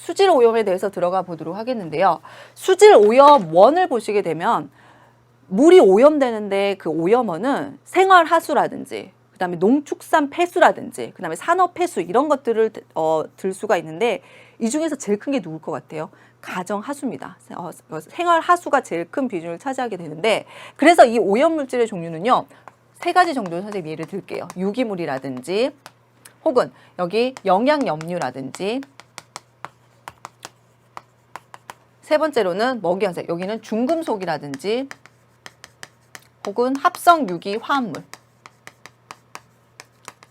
수질 오염에 대해서 들어가 보도록 하겠는데요. 수질 오염 원을 보시게 되면 물이 오염되는데 그 오염원은 생활하수라든지 그다음에 농축산 폐수라든지 그다음에 산업 폐수 이런 것들을 들 수가 있는데 이 중에서 제일 큰 게 누굴 것 같아요? 가정 하수입니다. 생활 하수가 제일 큰 비중을 차지하게 되는데 그래서 이 오염 물질의 종류는요. 3가지 정도 선생님 예를 들게요. 유기물이라든지 혹은 여기 영양염류라든지 세 번째로는 먹이연세 여기는 중금속이라든지 혹은 합성 유기 화합물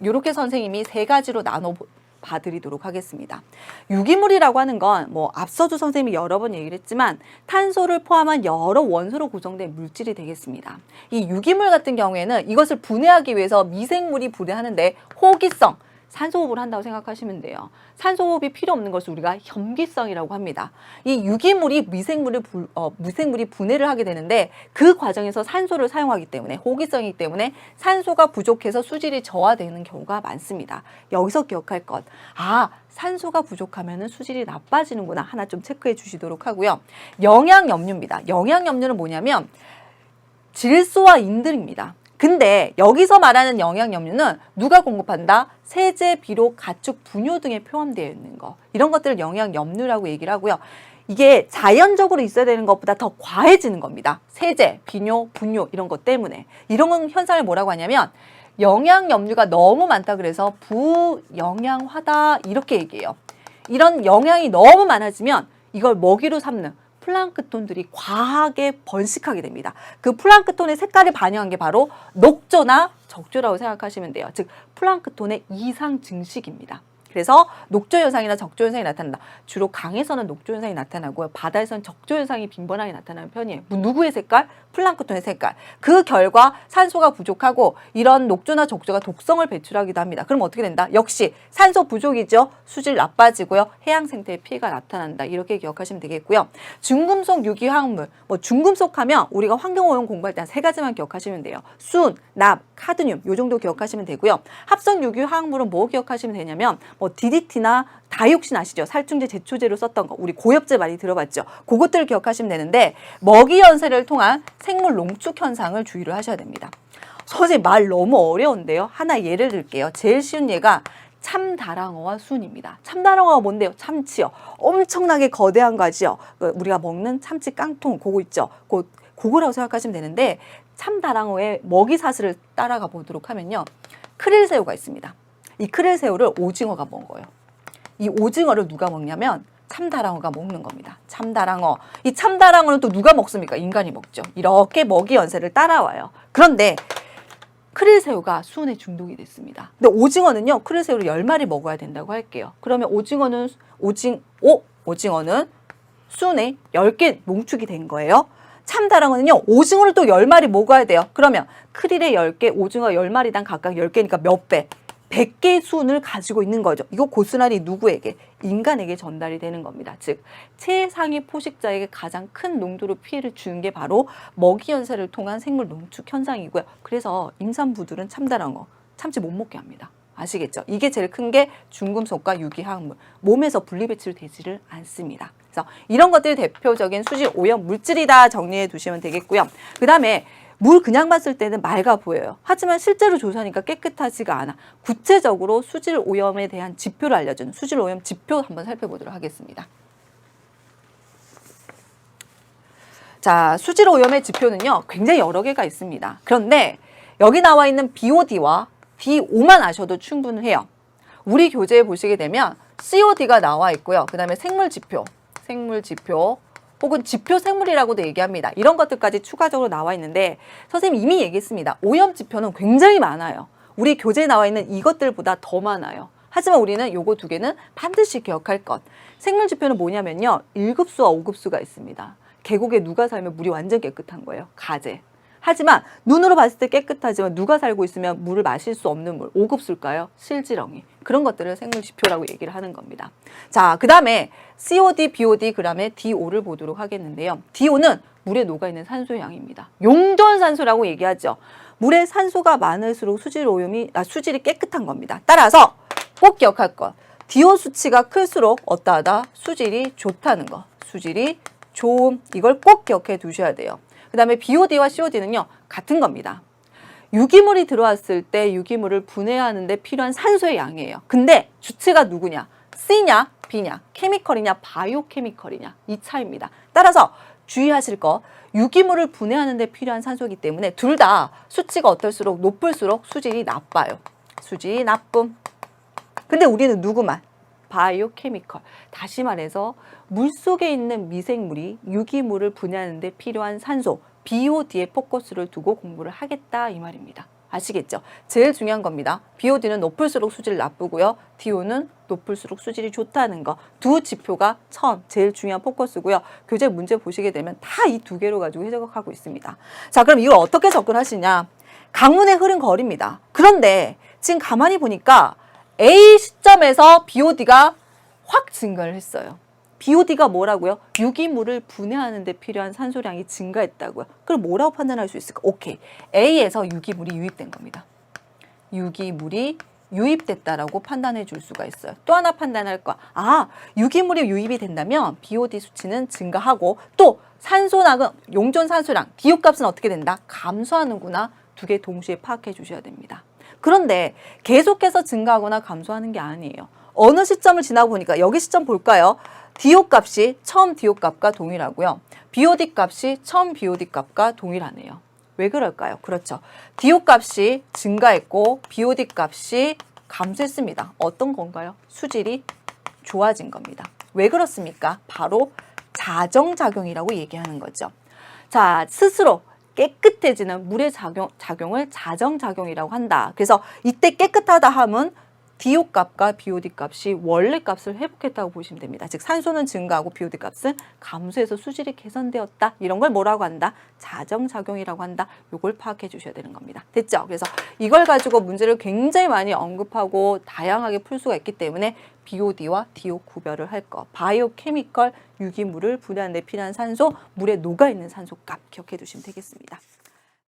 이렇게 선생님이 3가지로 나눠 봐드리도록 하겠습니다. 유기물이라고 하는 건 뭐 앞서도 선생님이 여러 번 얘기를 했지만 탄소를 포함한 여러 원소로 구성된 물질이 되겠습니다. 이 유기물 같은 경우에는 이것을 분해하기 위해서 미생물이 분해하는데 호기성, 산소호흡을 한다고 생각하시면 돼요. 산소호흡이 필요 없는 것을 우리가 염기성이라고 합니다. 이 유기물이 미생물이 분해를 하게 되는데 그 과정에서 산소를 사용하기 때문에 호기성이기 때문에 산소가 부족해서 수질이 저하되는 경우가 많습니다. 여기서 기억할 것. 산소가 부족하면 수질이 나빠지는구나. 하나 좀 체크해 주시도록 하고요. 영양염류입니다. 영양염류는 뭐냐면 질소와 인들입니다. 근데 여기서 말하는 영양염류는 누가 공급한다? 세제, 비료, 가축, 분뇨 등에 포함되어 있는 거. 이런 것들을 영양염류라고 얘기를 하고요. 이게 자연적으로 있어야 되는 것보다 더 과해지는 겁니다. 세제, 비료, 분뇨 이런 것 때문에. 이런 현상을 뭐라고 하냐면 영양염류가 너무 많다 그래서 부영양화다 이렇게 얘기해요. 이런 영양이 너무 많아지면 이걸 먹이로 삼는 플랑크톤들이 과하게 번식하게 됩니다. 그 플랑크톤의 색깔을 반영한 게 바로 녹조나 적조라고 생각하시면 돼요. 즉 플랑크톤의 이상 증식입니다. 그래서 녹조 현상이나 적조 현상이 나타난다. 주로 강에서는 녹조 현상이 나타나고요. 바다에서는 적조 현상이 빈번하게 나타나는 편이에요. 누구의 색깔? 플랑크톤의 색깔. 그 결과 산소가 부족하고 이런 녹조나 적조가 독성을 배출하기도 합니다. 그럼 어떻게 된다? 역시 산소 부족이죠. 수질 나빠지고요. 해양 생태에 피해가 나타난다. 이렇게 기억하시면 되겠고요. 중금속 유기화합물. 중금속 하면 우리가 환경오염 공부할 때 한 3가지만 기억하시면 돼요. 순, 납, 카드뮴 요 정도 기억하시면 되고요. 합성 유기화합물은 뭐 기억하시면 되냐면 DDT나 다이옥신 아시죠? 살충제, 제초제로 썼던 거. 우리 고엽제 많이 들어봤죠? 그것들을 기억하시면 되는데 먹이 연쇄를 통한 생물 농축 현상을 주의를 하셔야 됩니다. 선생님 말 너무 어려운데요? 하나 예를 들게요. 제일 쉬운 예가 참다랑어와 순입니다. 참다랑어가 뭔데요? 참치요. 엄청나게 거대한 거지요. 우리가 먹는 참치 깡통 그거 있죠? 그거라고 생각하시면 되는데 참다랑어의 먹이 사슬을 따라가 보도록 하면요. 크릴새우가 있습니다. 이 크릴새우를 오징어가 먹어요. 이 오징어를 누가 먹냐면 참다랑어가 먹는 겁니다. 참다랑어. 이 참다랑어는 또 누가 먹습니까? 인간이 먹죠. 이렇게 먹이 연쇄를 따라와요. 그런데 크릴새우가 순에 중독이 됐습니다. 근데 오징어는요. 크릴새우를 10마리 먹어야 된다고 할게요. 그러면 오징어는 순에 10개 농축이 된 거예요. 참다랑어는요. 오징어를 또 10마리 먹어야 돼요. 그러면 크릴에 10개, 오징어 10마리당 각각 10개니까 몇 배? 100개의 순을 가지고 있는 거죠. 이거 고스란히 누구에게? 인간에게 전달이 되는 겁니다. 즉 최상위 포식자에게 가장 큰 농도로 피해를 주는 게 바로 먹이 연쇄를 통한 생물 농축 현상이고요. 그래서 임산부들은 참다랑어, 참치 못 먹게 합니다. 아시겠죠? 이게 제일 큰 게 중금속과 유기화합물. 몸에서 분리배출되지를 않습니다. 그래서 이런 것들이 대표적인 수질 오염 물질이다 정리해 두시면 되겠고요. 그 다음에 물 그냥 봤을 때는 맑아 보여요. 하지만 실제로 조사하니까 깨끗하지가 않아. 구체적으로 수질 오염에 대한 지표를 알려주는 수질 오염 지표 한번 살펴보도록 하겠습니다. 자, 수질 오염의 지표는요. 굉장히 여러 개가 있습니다. 그런데 여기 나와 있는 BOD와 DO만 아셔도 충분해요. 우리 교재에 보시게 되면 COD가 나와 있고요. 그 다음에 생물지표 혹은 지표 생물이라고도 얘기합니다. 이런 것들까지 추가적으로 나와 있는데 선생님이 이미 얘기했습니다. 오염 지표는 굉장히 많아요. 우리 교재에 나와 있는 이것들보다 더 많아요. 하지만 우리는 요거 2개는 반드시 기억할 것. 생물 지표는 뭐냐면요. 1급수와 5급수가 있습니다. 계곡에 누가 살면 물이 완전 깨끗한 거예요. 가재. 하지만 눈으로 봤을 때 깨끗하지만 누가 살고 있으면 물을 마실 수 없는 물. 5급수일까요? 실지렁이. 그런 것들을 생물지표라고 얘기를 하는 겁니다. 자, 그 다음에 COD, BOD, 그 다음에 DO를 보도록 하겠는데요. DO는 물에 녹아있는 산소의 양입니다. 용존산소라고 얘기하죠. 물에 산소가 많을수록 수질이 깨끗한 겁니다. 따라서 꼭 기억할 것. DO 수치가 클수록 어떠하다? 수질이 좋다는 거. 수질이 좋음. 이걸 꼭 기억해 두셔야 돼요. 그 다음에 BOD와 COD는요. 같은 겁니다. 유기물이 들어왔을 때 유기물을 분해하는 데 필요한 산소의 양이에요. 근데 주체가 누구냐? C냐? B냐? 케미컬이냐? 바이오케미컬이냐? 이 차이입니다. 따라서 주의하실 거, 유기물을 분해하는 데 필요한 산소이기 때문에 둘 다 수치가 어떨수록 높을수록 수질이 나빠요. 수질이 나쁨. 근데 우리는 누구만? 바이오케미컬. 다시 말해서 물속에 있는 미생물이 유기물을 분해하는 데 필요한 산소, BOD에 포커스를 두고 공부를 하겠다 이 말입니다. 아시겠죠? 제일 중요한 겁니다. BOD는 높을수록 수질이 나쁘고요. DO는 높을수록 수질이 좋다는 거. 두 지표가 처음 제일 중요한 포커스고요. 교재 문제 보시게 되면 다 이 두 개로 가지고 해석하고 있습니다. 자, 그럼 이걸 어떻게 접근하시냐? 강문의 흐른 거리입니다. 그런데 지금 가만히 보니까 A 시점에서 BOD가 확 증가를 했어요. BOD가 뭐라고요? 유기물을 분해하는 데 필요한 산소량이 증가했다고요. 그럼 뭐라고 판단할 수 있을까? 오케이. A에서 유기물이 유입된 겁니다. 유기물이 유입됐다라고 판단해 줄 수가 있어요. 또 하나 판단할 거. 유기물이 유입이 된다면 BOD 수치는 증가하고 또 산소량은 용존 산소량, DO 값은 어떻게 된다? 감소하는구나. 두 개 동시에 파악해 주셔야 됩니다. 그런데 계속해서 증가하거나 감소하는 게 아니에요. 어느 시점을 지나고 보니까 여기 시점 볼까요? DO 값이 처음 DO 값과 동일하고요. BOD 값이 처음 BOD 값과 동일하네요. 왜 그럴까요? 그렇죠. DO 값이 증가했고 BOD 값이 감소했습니다. 어떤 건가요? 수질이 좋아진 겁니다. 왜 그렇습니까? 바로 자정작용이라고 얘기하는 거죠. 자, 스스로 깨끗해지는 물의 작용을 자정작용이라고 한다. 그래서 이때 깨끗하다 함은 DO 값과 BOD 값이 원래 값을 회복했다고 보시면 됩니다. 즉 산소는 증가하고 BOD 값은 감소해서 수질이 개선되었다. 이런 걸 뭐라고 한다? 자정작용이라고 한다. 이걸 파악해 주셔야 되는 겁니다. 됐죠? 그래서 이걸 가지고 문제를 굉장히 많이 언급하고 다양하게 풀 수가 있기 때문에 BOD와 DO 구별을 할 거. 바이오케미컬 유기물을 분해하는 데 필요한 산소, 물에 녹아있는 산소 값 기억해 두시면 되겠습니다.